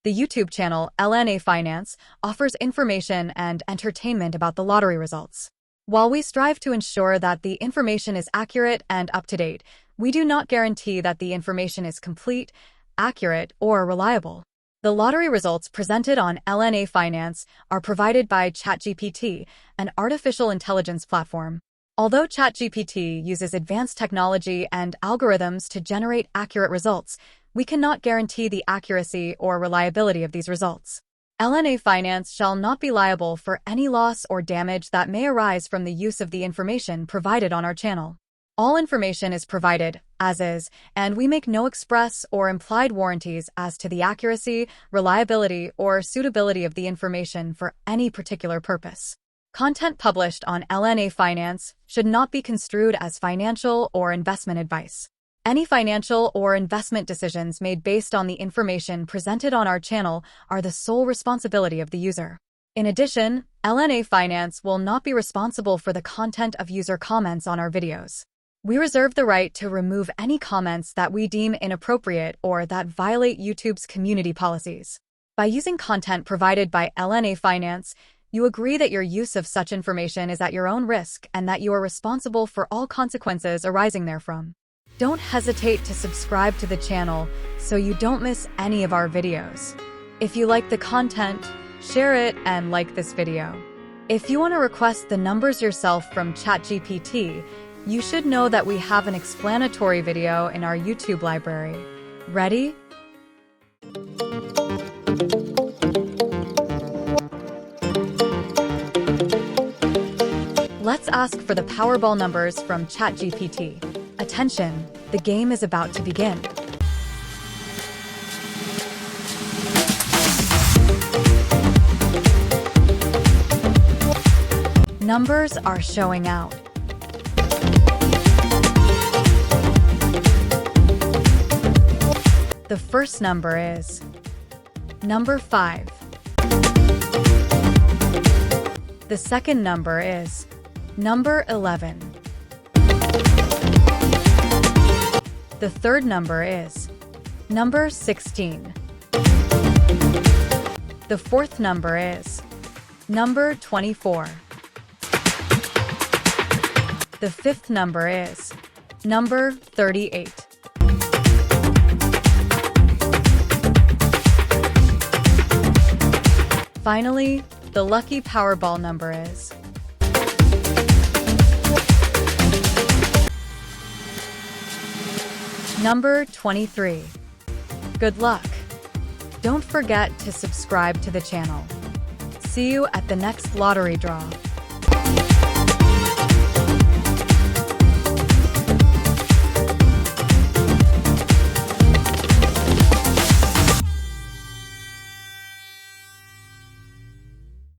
The YouTube channel L&A Finance offers information and entertainment about the lottery results. While we strive to ensure that the information is accurate and up-to-date, we do not guarantee that the information is complete, accurate, or reliable. The lottery results presented on L&A Finance are provided by ChatGPT, an artificial intelligence platform. Although ChatGPT uses advanced technology and algorithms to generate accurate results, we cannot guarantee the accuracy or reliability of these results. L&A Finance shall not be liable for any loss or damage that may arise from the use of the information provided on our channel. All information is provided as is, and we make no express or implied warranties as to the accuracy, reliability, or suitability of the information for any particular purpose. Content published on L&A Finance should not be construed as financial or investment advice. Any financial or investment decisions made based on the information presented on our channel are the sole responsibility of the user. In addition, L&A Finance will not be responsible for the content of user comments on our videos. We reserve the right to remove any comments that we deem inappropriate or that violate YouTube's community policies. By using content provided by L&A Finance, you agree that your use of such information is at your own risk and that you are responsible for all consequences arising therefrom. Don't hesitate to subscribe to the channel so you don't miss any of our videos. If you like the content, share it and like this video. If you want to request the numbers yourself from ChatGPT, you should know that we have an explanatory video in our YouTube library. Ready? Let's ask for the Powerball numbers from ChatGPT. Attention, the game is about to begin. Numbers are showing out. The first number is number 5. The second number is number 11. The third number is number 16. The fourth number is number 24. The fifth number is number 38. Finally, the lucky Powerball number is number 23. Good luck! Don't forget to subscribe to the channel. See you at the next lottery draw.